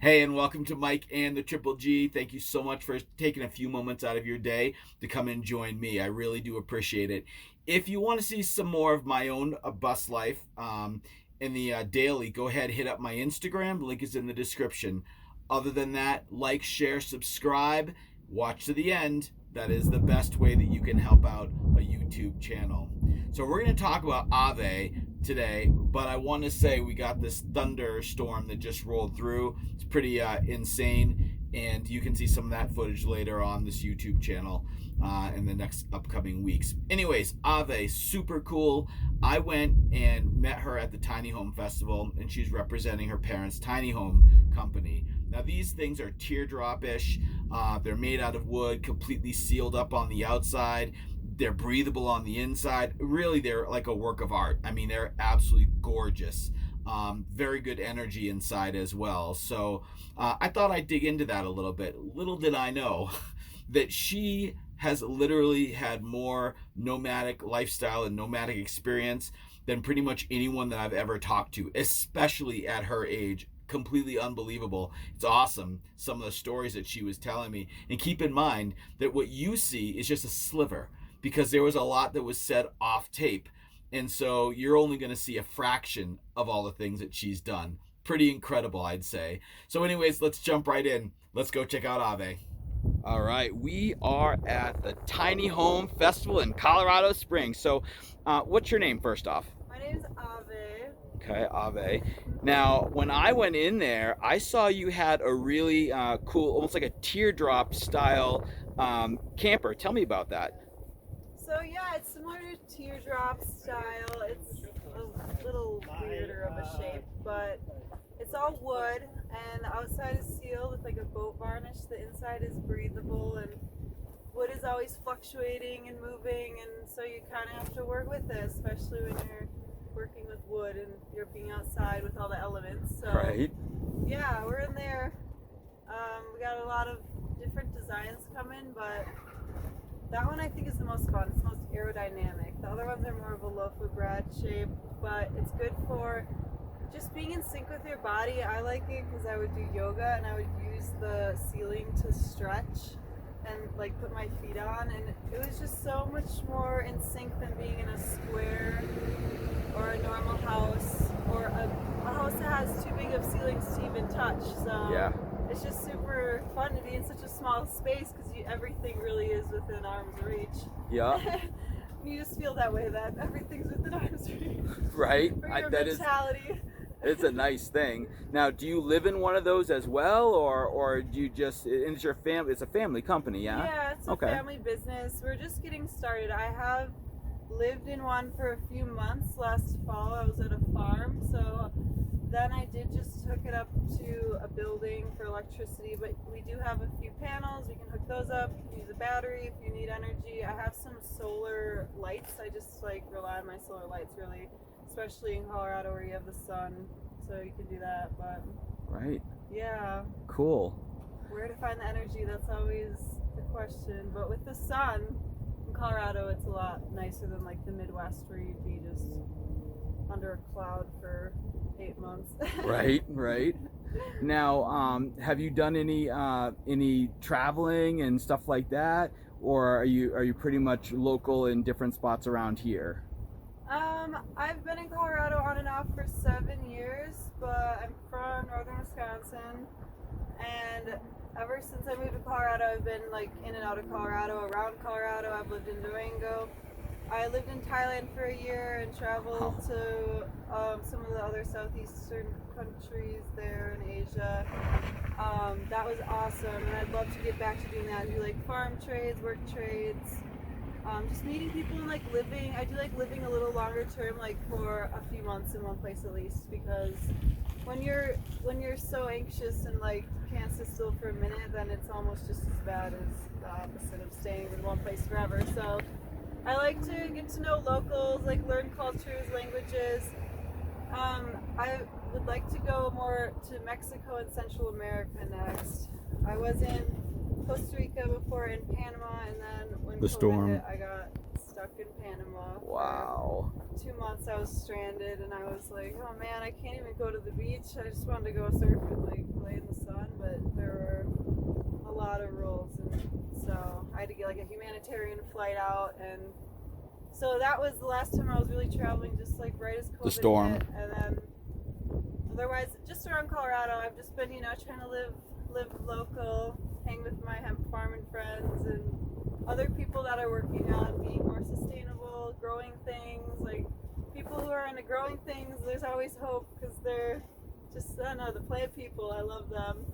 Hey, and welcome to Mike and the Triple G. Thank you so much for taking a few moments out of your day to come and join me. I really do appreciate it. If you want to see some more of my own bus life in the daily, go ahead, hit up my Instagram. The link is in the description. Other than that, like, share, subscribe, watch to the end. That is the best way that you can help out a YouTube channel. So we're going to talk about Ave today, but I want to say we got this thunderstorm that just rolled through. It's pretty insane, and you can see some of that footage later on this YouTube channel in the next upcoming weeks. Anyways, Ave, super cool. I went and met her at the Tiny Home Festival, and she's representing her parents' tiny home company. Now, these things are teardrop-ish. They're made out of wood, completely sealed up on the outside. They're breathable on the inside. Really, they're like a work of art. I mean, they're absolutely gorgeous. Very good energy inside as well. So I thought I'd dig into that a little bit. Little did I know that she has literally had more nomadic lifestyle and nomadic experience than pretty much anyone that I've ever talked to, especially at her age. Completely unbelievable. It's awesome, some of the stories that she was telling me. And keep in mind that what you see is just a sliver, because there was a lot that was said off tape. And so you're only going to see a fraction of all the things that she's done. Pretty incredible, I'd say. So, anyways, let's jump right in. Let's go check out Ave. All right, we are at the Tiny Home Festival in Colorado Springs. So, what's your name first off? My name's Ave. Okay, Ave. Now, when I went in there, I saw you had a really cool, almost like a teardrop style camper. Tell me about that. So yeah, it's similar to teardrop style. It's a little weirder of a shape, but it's all wood, and the outside is sealed with like a boat varnish. The inside is breathable, and wood is always fluctuating and moving, and so you kind of have to work with it, especially when you're working with wood and you're being outside with all the elements. So Right. yeah, we're in there. We got a lot of different designs coming, but that one I think is the most fun. It's the most aerodynamic. The other ones are more of a loaf of bread shape, but it's good for just being in sync with your body. I like it because I would do yoga and I would use the ceiling to stretch and like put my feet on, and it was just so much more in sync than being in a square or a normal house or a house that has too big of ceilings to even touch. So Yeah. it's just super fun to be in such a small space because everything really is within arm's reach. Yeah. You just feel that way, that everything's within arm's reach Right. for your That is. mentality. It's a nice thing. Now, do you live in one of those as well, or do you just? It's your family. It's a family company, yeah. Yeah, it's a Okay. family business. We're just getting started. I have lived in one for a few months. Last fall, I was at a farm, so then I did just hook it up to a building for electricity, but we do have a few panels. We can hook those up. You can use a battery if you need energy. I have some solar lights. I just like rely on my solar lights really, especially in Colorado where you have the sun, so you can do that. But Right. yeah, Cool. where to find the energy, that's always the question. But with the sun in Colorado, it's a lot nicer than like the Midwest where you'd be just under a cloud for 8 months. Right. Right. Now, have you done any traveling and stuff like that, or are you pretty much local in different spots around here? I've been in Colorado on and off for 7 years, but I'm from northern Wisconsin, and ever since I moved to Colorado, I've been like in and out of Colorado, around Colorado. I've lived in Durango. I lived in Thailand for a year and traveled Oh, to some of the other southeastern countries there in Asia. That was awesome, and I'd love to get back to doing that. I do like farm trades, work trades, just meeting people and like living. I do like living a little longer term, like for a few months in one place at least, because when you're so anxious and like can't sit still for a minute, then it's almost just as bad as the opposite of staying in one place forever. So I like to get to know locals, like learn cultures, languages. I would like to go more to Mexico and Central America next. I was in Costa Rica before, in Panama, and then when the COVID storm. hit, I got stuck in Panama for Wow. 2 months. I was stranded, and I was like, oh man, I can't even go to the beach. I just wanted to go surf and like lay in the sun. like a humanitarian flight out, and so that was the last time I was really traveling, just like right as COVID The storm. hit, and then otherwise just around Colorado. I've just been, trying to live local, hang with my hemp farming friends and other people that are working on being more sustainable, growing things. Like people who are into growing things, there's always hope because they're just, I don't know, the plant people. I love them.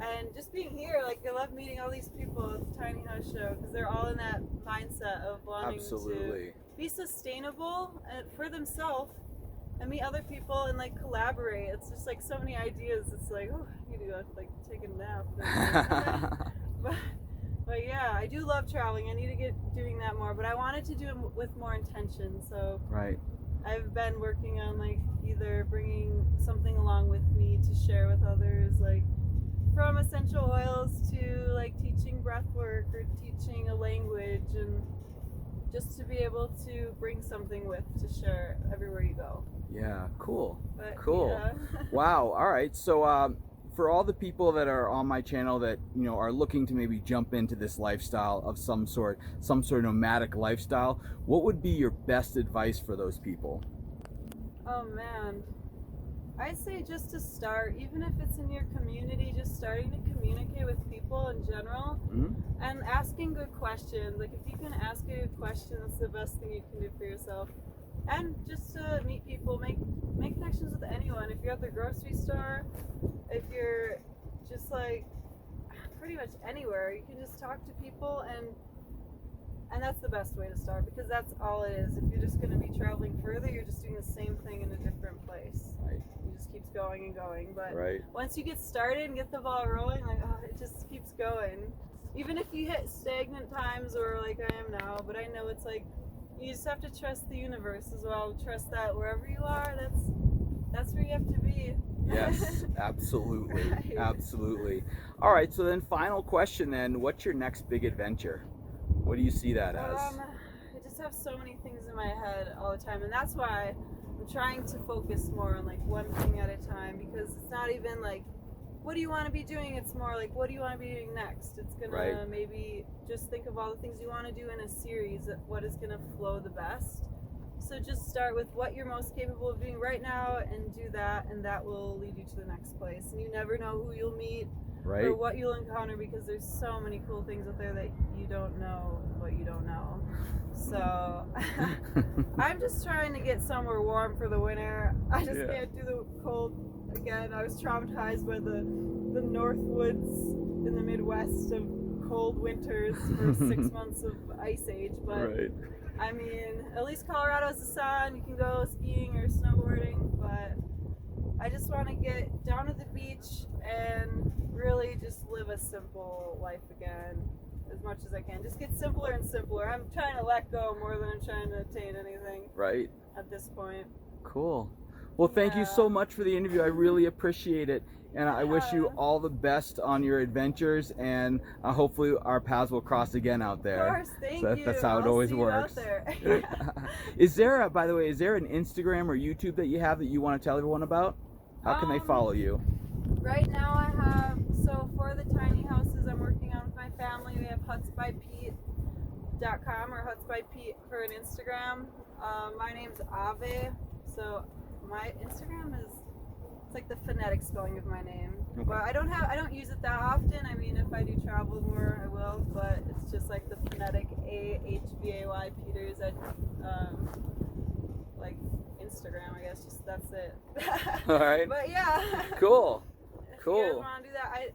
And just being here, like I love meeting all these people at the Tiny House Show because they're all in that mindset of wanting Absolutely. to be sustainable and for themselves and meet other people and like collaborate. It's just like so many ideas. It's like, oh, I need to go like take a nap. but yeah, I do love traveling. I need to get doing that more, but I wanted to do it with more intention. So Right. I've been working on like either bringing something along with me to share with others, like from essential oils to like teaching breath work or teaching a language, and just to be able to bring something with to share everywhere you go. Yeah, cool. But, Cool. yeah. Wow. All right. So for all the people that are on my channel that are looking to maybe jump into this lifestyle of some sort of nomadic lifestyle, what would be your best advice for those people? Oh man, I'd say just to start, even if it's in your community, just starting to communicate with people in general Mhm. and asking good questions. Like if you can ask a good question, that's the best thing you can do for yourself. And just to meet people, make connections with anyone. If you're at the grocery store, if you're just like pretty much anywhere, you can just talk to people, and that's the best way to start because that's all it is. If you're just going to be traveling further, you're just doing the same thing in a different place. Right. It just keeps going and going. But Right. once you get started and get the ball rolling, like it just keeps going. Even if you hit stagnant times or like I am now, but I know it's like you just have to trust the universe as well. Trust that wherever you are, that's where you have to be. Yes, absolutely. Right. Absolutely. All right, so then final question then, what's your next big adventure? What do you see that as? I just have so many things in my head all the time, and that's why I'm trying to focus more on like one thing at a time, because it's not even like what do you want to be doing, it's more like what do you want to be doing next. It's gonna Right. maybe just think of all the things you want to do in a series, what is gonna flow the best. So just start with what you're most capable of doing right now and do that, and that will lead you to the next place. And you never know who you'll meet or Right. what you'll encounter, because there's so many cool things out there that you don't know what you don't know. So I'm just trying to get somewhere warm for the winter. I just can't do the cold again. I was traumatized by the North Woods in the Midwest of cold winters for 6 months of ice age, but Right. I mean, at least Colorado's the sun. You can go skiing or snowboarding, but I just want to get down to the beach and really just live a simple life again as much as I can. Just get simpler and simpler. I'm trying to let go more than I'm trying to attain anything Right. at this point. Cool. Well, thank you so much for the interview. I really appreciate it. And I wish you all the best on your adventures, and hopefully our paths will cross again out there. Of course, thank you. That's how it I'll always see works. You out Is there. by the way, is there an Instagram or YouTube that you have that you want to tell everyone about? How can they follow you? Right now I have, so for the tiny houses I'm working on with my family, we have hutsbypete.com or hutsbypete for an Instagram. My name's Ave, so my Instagram is, it's like the phonetic spelling of my name. Okay. But I don't use it that often. I mean, if I do travel more, I will, but it's just like the phonetic AHVAY Peters at like Instagram, I guess. Just that's it. All right. But yeah. Cool. If Cool. you guys want to do that,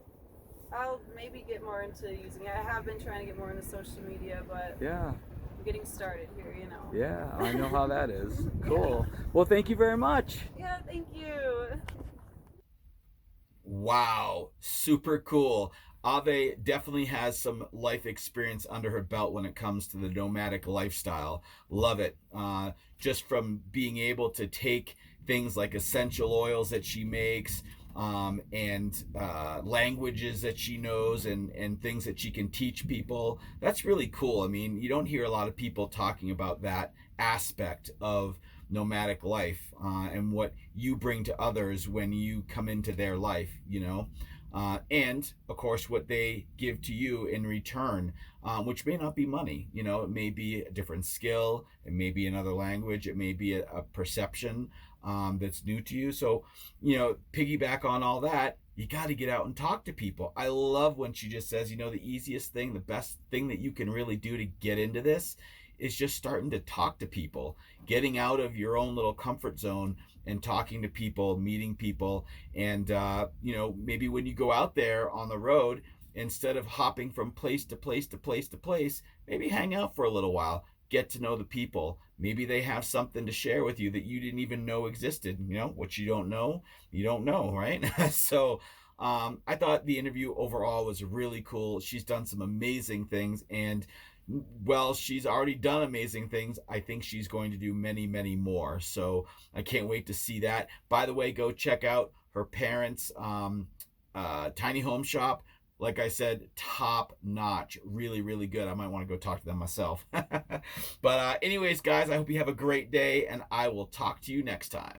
I'll maybe get more into using it. I have been trying to get more into social media, but Yeah. I'm getting started here, you know. Yeah, I know how that is. Cool. Well, thank you very much. Yeah, thank you. Wow, super cool. Ave definitely has some life experience under her belt when it comes to the nomadic lifestyle. Love it. Just from being able to take things like essential oils that she makes, and languages that she knows, and things that she can teach people. That's really cool. I mean, you don't hear a lot of people talking about that aspect of nomadic life, and what you bring to others when you come into their life, and of course what they give to you in return, which may not be money. You know, it may be a different skill, it may be another language, it may be a perception that's new to you. So, you know, piggyback on all that, you got to get out and talk to people. I love when she just says, you know, the easiest thing, the best thing that you can really do to get into this is just starting to talk to people, getting out of your own little comfort zone and talking to people, meeting people. And, you know, maybe when you go out there on the road, instead of hopping from place to place to place to place, maybe hang out for a little while, get to know the people. Maybe they have something to share with you that you didn't even know existed. You know, what you don't know, right? So, I thought the interview overall was really cool. She's done some amazing things, and well, she's already done amazing things. I think she's going to do many, many more. So I can't wait to see that. By the way, go check out her parents' tiny home shop. Like I said, top notch, really, really good. I might want to go talk to them myself. But anyways, guys, I hope you have a great day, and I will talk to you next time.